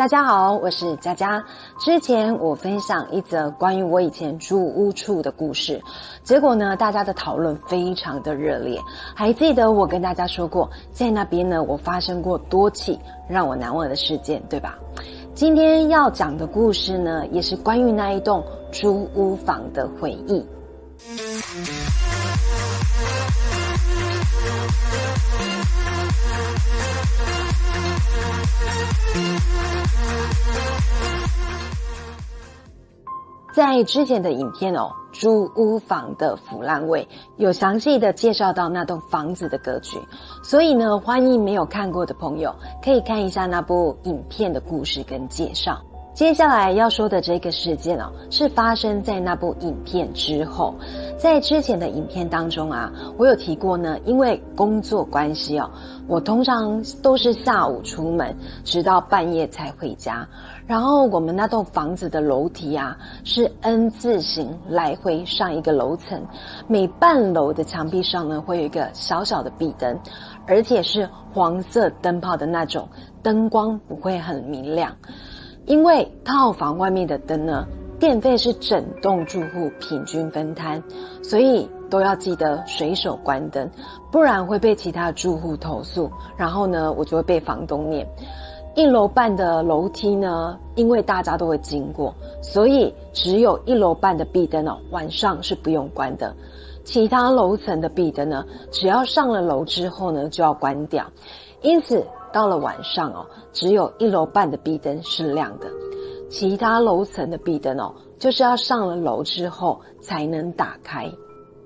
大家好，我是佳佳。之前我分享一则关于我以前住屋处的故事，结果呢，大家的讨论非常的热烈。还记得我跟大家说过，在那边呢，我发生过多起让我难忘的事件，对吧？今天要讲的故事呢，也是关于那一栋租屋房的回忆。在之前的影片租屋房的腐烂味有详细的介绍到那栋房子的格局，所以呢，欢迎没有看过的朋友可以看一下那部影片的故事跟介绍。接下来要说的这个事件是发生在那部影片之后。在之前的影片当中我有提过呢，因为工作关系我通常都是下午出门，直到半夜才回家。然后我们那栋房子的楼梯是 N 字形来回上一个楼层，每半楼的墙壁上呢会有一个小小的壁灯，而且是黄色灯泡的那种，灯光不会很明亮。因为套房外面的灯呢，电费是整栋住户平均分摊，所以都要记得随手关灯，不然会被其他住户投诉，然后呢，我就会被房东念。1楼半的楼梯呢，因为大家都会经过，所以只有1楼半的壁灯晚上是不用关的。其他楼层的壁灯呢，只要上了楼之后呢，就要关掉。因此到了晚上只有1楼半的壁灯是亮的，其他楼层的壁灯就是要上了楼之后才能打开。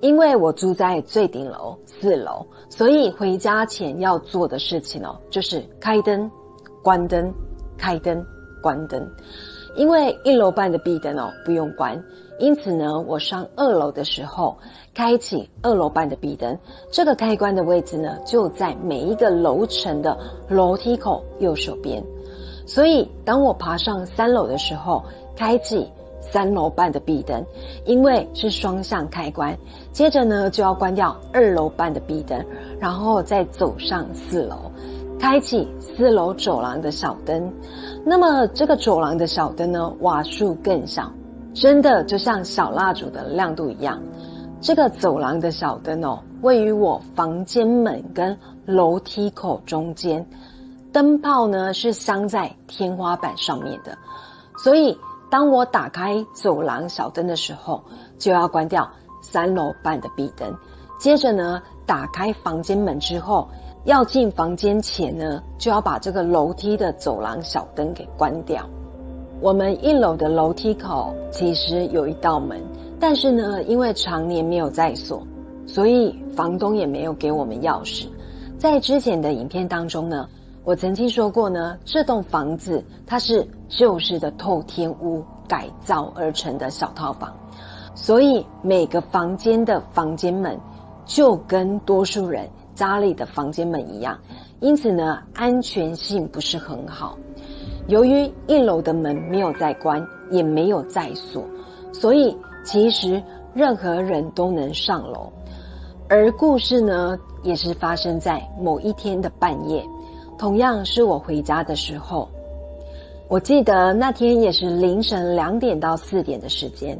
因为我住在最顶楼4楼，所以回家前要做的事情就是开灯关灯，开灯关灯。因为1楼半的壁灯不用关，因此呢，我上2楼的时候开启2楼半的壁灯，这个开关的位置呢，就在每一个楼层的楼梯口右手边。所以当我爬上3楼的时候，开启3楼半的壁灯，因为是双向开关，接着呢就要关掉2楼半的壁灯，然后再走上4楼，开启4楼走廊的小灯。那么这个走廊的小灯呢，瓦数更小，真的就像小蜡烛的亮度一样。这个走廊的小灯位于我房间门跟楼梯口中间，灯泡呢是镶在天花板上面的，所以当我打开走廊小灯的时候，就要关掉3楼半的壁灯。接着呢，打开房间门之后，要进房间前呢，就要把这个楼梯的走廊小灯给关掉。我们1楼的楼梯口其实有一道门，但是呢，因为常年没有在锁，所以房东也没有给我们钥匙。在之前的影片当中呢，我曾经说过呢，这栋房子它是旧式的透天屋改造而成的小套房，所以每个房间的房间门就跟多数人家里的房间门一样，因此呢，安全性不是很好。由于1楼的门没有在关，也没有在锁，所以其实任何人都能上楼。而故事呢，也是发生在某一天的半夜，同样是我回家的时候。我记得那天也是凌晨2点到4点的时间。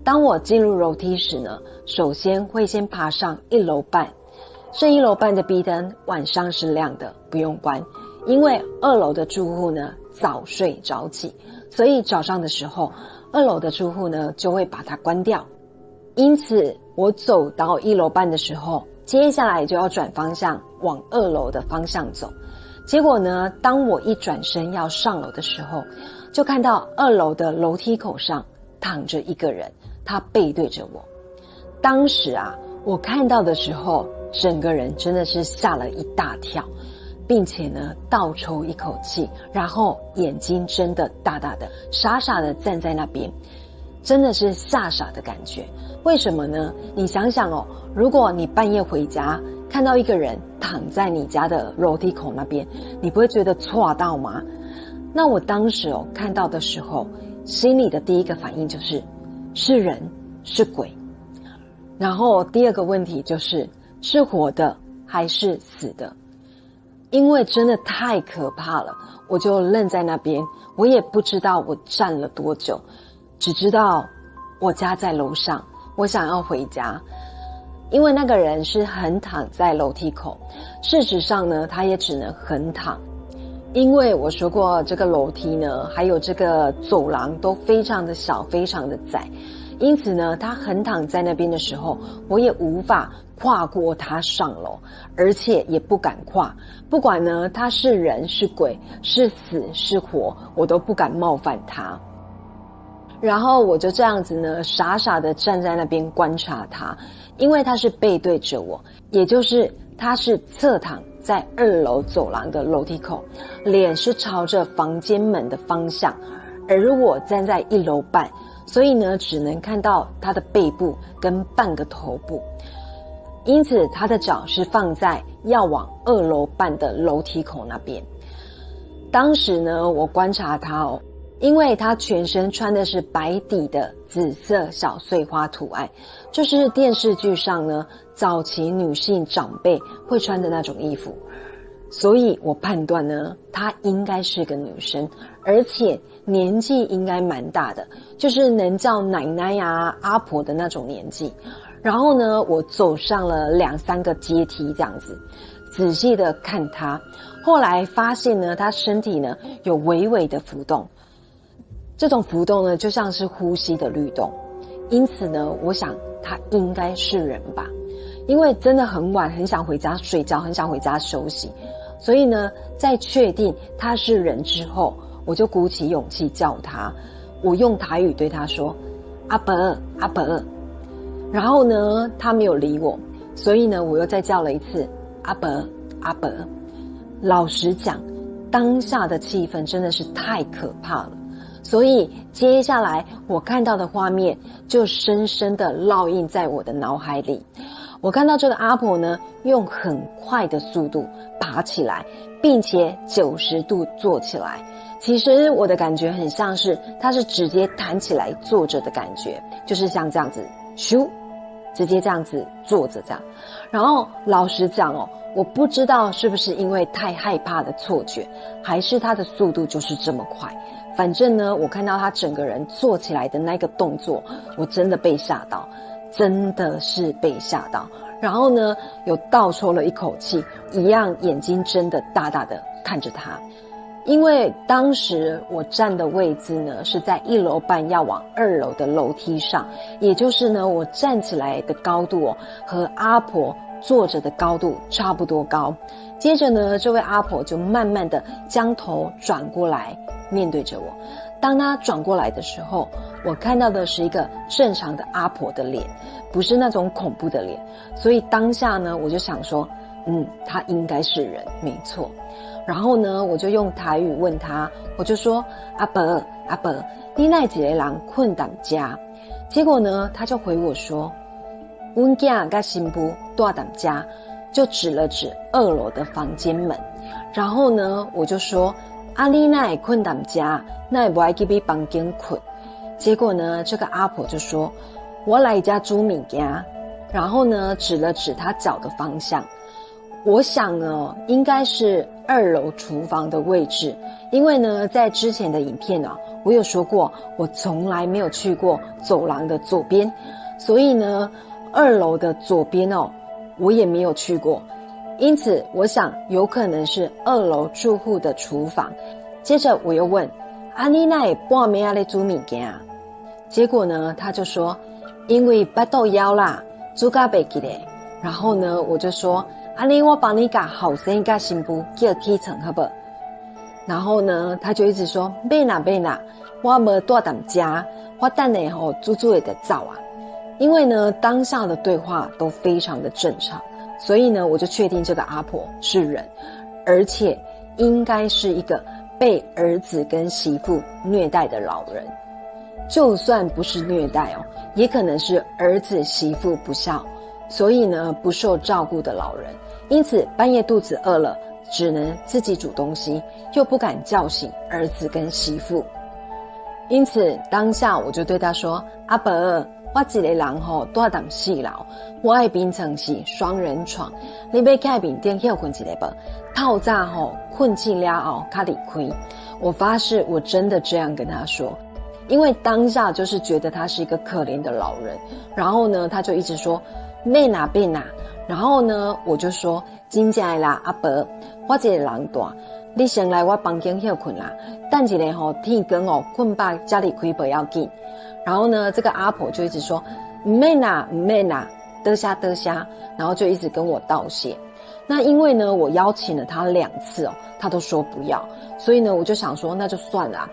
当我进入楼梯时呢，首先会先爬上1楼半。这1楼半的壁灯晚上是亮的，不用关，因为2楼的住户呢早睡早起，所以早上的时候2楼的住户呢就会把它关掉。因此我走到1楼半的时候，接下来就要转方向往2楼的方向走。结果呢，当我一转身要上楼的时候，就看到2楼的楼梯口上躺着一个人，他背对着我。当时我看到的时候，整个人真的是吓了一大跳，并且呢倒抽一口气，然后眼睛睁得大大的，傻傻的站在那边，真的是吓傻的感觉。为什么呢？你想想如果你半夜回家看到一个人躺在你家的楼梯口那边，你不会觉得错到吗？那我当时看到的时候，心里的第一个反应就是是人是鬼。然后第二个问题就是是活的还是死的？因为真的太可怕了，我就愣在那边，我也不知道我站了多久，只知道我家在楼上，我想要回家。因为那个人是横躺在楼梯口，事实上呢，他也只能横躺。因为我说过这个楼梯呢，还有这个走廊都非常的小，非常的窄，因此呢，他横躺在那边的时候，我也无法跨过他上楼，而且也不敢跨。不管呢，他是人是鬼，是死是活，我都不敢冒犯他。然后我就这样子呢，傻傻的站在那边观察他，因为他是背对着我，也就是他是侧躺在2楼走廊的楼梯口，脸是朝着房间门的方向，而我站在1楼半，所以呢，只能看到他的背部跟半个头部，因此他的脚是放在要往2楼半的楼梯口那边。当时呢，我观察他因为他全身穿的是白底的紫色小碎花图案，就是电视剧上呢早期女性长辈会穿的那种衣服，所以我判断呢，她应该是个女生，而且年纪应该蛮大的，就是能叫奶奶啊、阿婆的那种年纪。然后呢，我走上了2、3个阶梯这样子，仔细的看她，后来发现呢，她身体呢有微微的浮动。这种浮动呢，就像是呼吸的律动，因此呢，我想他应该是人吧，因为真的很晚，很想回家睡觉，很想回家休息，所以呢，在确定他是人之后，我就鼓起勇气叫他，我用台语对他说：“阿伯，阿伯。”然后呢，他没有理我，所以呢，我又再叫了一次：“阿伯，阿伯。”老实讲，当下的气氛真的是太可怕了。所以接下来我看到的画面就深深的烙印在我的脑海里。我看到这个阿婆呢，用很快的速度爬起来，并且90度坐起来。其实我的感觉很像是她是直接弹起来坐着的感觉，就是像这样子咻，直接这样子坐着这样。然后老实讲我不知道是不是因为太害怕的错觉，还是她的速度就是这么快。反正呢，我看到他整个人坐起来的那个动作，我真的被吓到，真的是被吓到。然后呢，有倒抽了一口气，一样眼睛睁得大大的看着他。因为当时我站的位置呢，是在1楼半要往2楼的楼梯上，也就是呢，我站起来的高度和阿婆坐着的高度差不多高。接着呢，这位阿婆就慢慢的将头转过来面对着我。当她转过来的时候，我看到的是一个正常的阿婆的脸，不是那种恐怖的脸。所以当下呢，我就想说，她应该是人，没错。然后呢，我就用台语问她，我就说：“阿伯，阿伯，你哪一个人困在家？”结果呢，她就回我说：“阮囝跟新妇住在家。”就指了指2楼的房间门。然后呢，我就说：“啊，你哪会困在家？哪会不爱去你房间困？”结果呢，这个阿婆就说：“我来家煮物件。”然后呢，指了指她脚的方向。我想应该是2楼厨房的位置，因为呢，在之前的影片我有说过，我从来没有去过走廊的左边，所以呢，2楼的左边我也没有去过，因此我想有可能是2楼住户的厨房。接着我又问：“啊，你哪会半暝在煮物件啊？”结果呢，他就说：“因为腹肚枵啦，煮到不记得。”然后呢，我就说：“啊，你我帮你把后生跟新妇叫起床好不好？”然后呢，他就一直说：“别啦别啦，我没住在家，我等下煮会就走啊。”因为呢，当下的对话都非常的正常，所以呢，我就确定这个阿婆是人，而且应该是一个被儿子跟媳妇虐待的老人。就算不是虐待也可能是儿子媳妇不孝，所以呢，不受照顾的老人。因此半夜肚子饿了，只能自己煮东西，又不敢叫醒儿子跟媳妇。因此当下我就对他说：“阿伯，我一个人住踮4楼，我的眠床是双人床，你要盖面顶休困一下无？透早困醒了后才离开。我发誓我真的这样跟他说，因为当下就是觉得他是一个可怜的老人，然后呢他就一直说免啦，然后呢我就说真正的啦，阿伯，我一个人住，你先来我房间休困啦，等一下天光困饱才离开不要紧。然后呢这个阿婆就一直说不免啦，多谢，然后就一直跟我道谢。那因为呢我邀请了他2次他都说不要，所以呢我就想说那就算了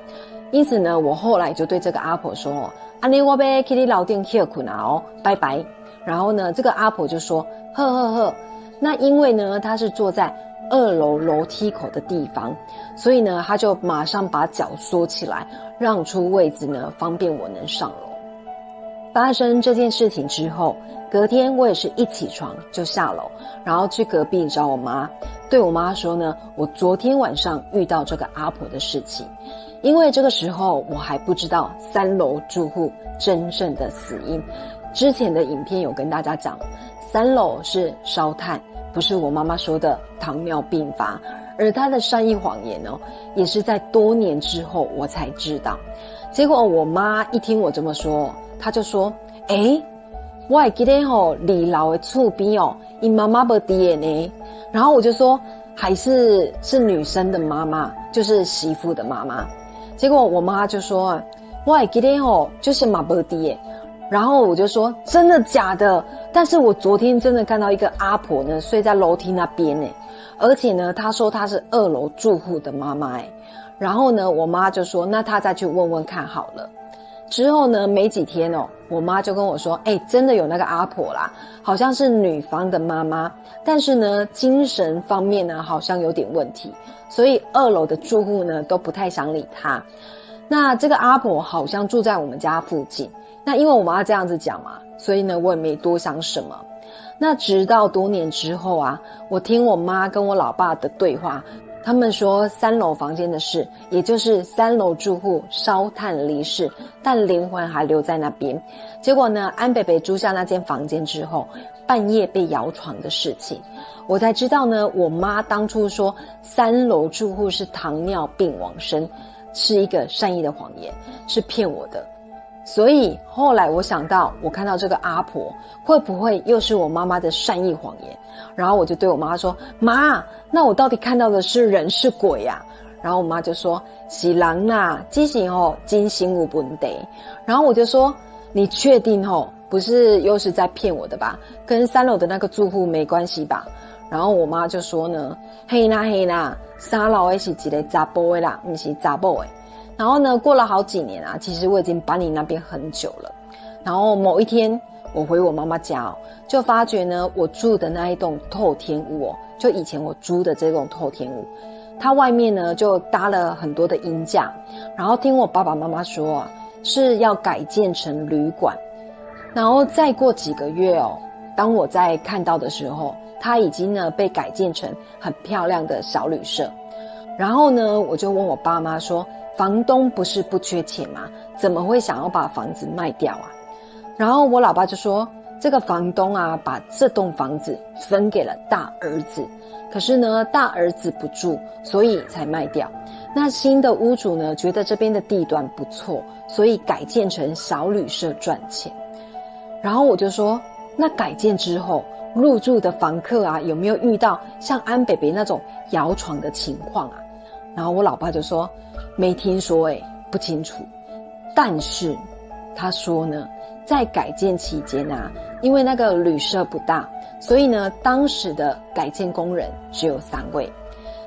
因此呢我后来就对这个阿婆说安尼我要去你楼顶休困啦拜拜。然后呢这个阿婆就说呵。那因为呢他是坐在2楼楼梯口的地方，所以呢他就马上把脚缩起来，让出位置呢方便我能上楼。发生这件事情之后，隔天我也是一起床就下楼，然后去隔壁找我妈，对我妈说呢我昨天晚上遇到这个阿婆的事情。因为这个时候我还不知道3楼住户真正的死因，之前的影片有跟大家讲3楼是烧炭，不是我妈妈说的糖尿病发，而她的善意谎言也是在多年之后我才知道。结果我妈一听我这么说，她就说我还记得2楼的厝边因妈妈没在呢。然后我就说还是女生的妈妈，就是媳妇的妈妈。结果我妈就说我还记得就是妈没在。然后我就说真的假的？但是我昨天真的看到一个阿婆呢睡在楼梯那边呢，而且呢她说她是2楼住户的妈妈然后呢我妈就说那她再去问问看好了。之后呢没几天我妈就跟我说真的有那个阿婆啦，好像是女方的妈妈，但是呢精神方面呢好像有点问题，所以2楼的住户呢都不太想理她。那这个阿婆好像住在我们家附近，那因为我妈这样子讲嘛，所以呢我也没多想什么。那直到多年之后我听我妈跟我老爸的对话，他们说3楼房间的事，也就是3楼住户烧炭离世，但灵魂还留在那边。结果呢安北北租下那间房间之后，半夜被摇床的事情，我才知道呢我妈当初说3楼住户是糖尿病往生，是一个善意的谎言，是骗我的。所以后来我想到我看到这个阿婆会不会又是我妈妈的善意谎言，然后我就对我妈说妈，那我到底看到的是人是鬼然后我妈就说是人啦，只是精神有问题。然后我就说你确定不是又是在骗我的吧，跟3楼的那个住户没关系吧？然后我妈就说呢嘿啦3楼的是一个查甫的啦，不是查某的。然后呢过了好几年其实我已经搬离那边很久了。然后某一天我回我妈妈家就发觉呢我住的那一栋透天屋就以前我租的这栋透天屋，它外面呢就搭了很多的阴架，然后听我爸爸妈妈说是要改建成旅馆。然后再过几个月当我在看到的时候，它已经呢被改建成很漂亮的小旅社。然后呢我就问我爸妈说房东不是不缺钱吗？怎么会想要把房子卖掉然后我老爸就说这个房东把这栋房子分给了大儿子，可是呢大儿子不住，所以才卖掉。那新的屋主呢觉得这边的地段不错，所以改建成小旅社赚钱。然后我就说那改建之后入住的房客有没有遇到像安北北那种摇床的情况然后我老爸就说没听说不清楚。但是他说呢在改建期间因为那个旅社不大，所以呢当时的改建工人只有3位。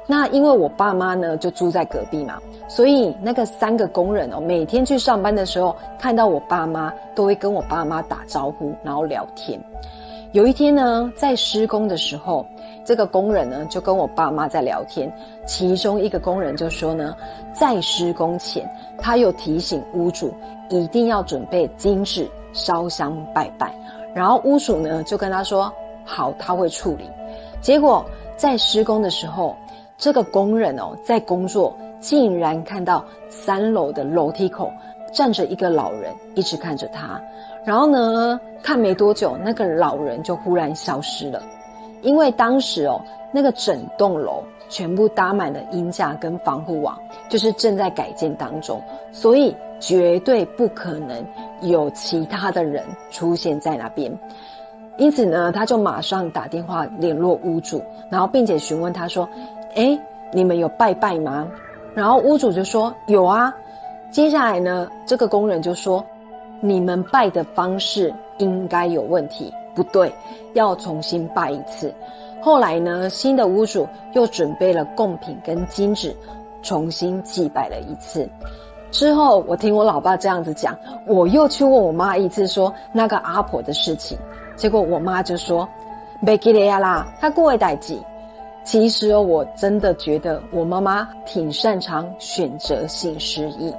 那因为我爸妈呢就住在隔壁嘛，所以那个3个工人每天去上班的时候看到我爸妈都会跟我爸妈打招呼，然后聊天。有一天呢在施工的时候，这个工人呢就跟我爸妈在聊天，其中一个工人就说呢在施工前他有提醒屋主一定要准备金纸烧香拜拜，然后屋主呢就跟他说好，他会处理。结果在施工的时候，这个工人在工作竟然看到3楼的楼梯口站着一个老人一直看着他，然后呢，看没多久，那个老人就忽然消失了。因为当时那个整栋楼全部搭满了鹰架跟防护网，就是正在改建当中，所以绝对不可能有其他的人出现在那边。因此呢，他就马上打电话联络屋主，然后并且询问他说，你们有拜拜吗？然后屋主就说有啊。接下来呢，这个工人就说，你们拜的方式应该有问题，不对，要重新拜一次。后来呢，新的屋主又准备了贡品跟金纸，重新祭拜了一次。之后我听我老爸这样子讲，我又去问我妈一次说那个阿婆的事情，结果我妈就说没记得啦，她过会代志。其实我真的觉得我妈妈挺擅长选择性失忆。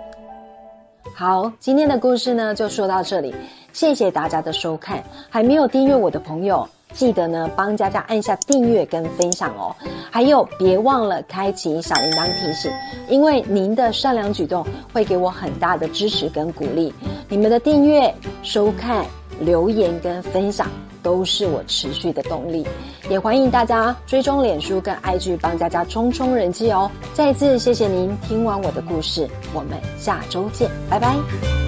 好，今天的故事呢就说到这里，谢谢大家的收看。还没有订阅我的朋友，记得呢帮佳佳按下订阅跟分享哦。还有别忘了开启小铃铛提醒，因为您的善良举动会给我很大的支持跟鼓励。你们的订阅、收看、留言跟分享都是我持续的动力。也欢迎大家追踪脸书跟 IG 帮佳佳冲冲人气哦。再一次谢谢您听完我的故事，我们下周见，拜拜。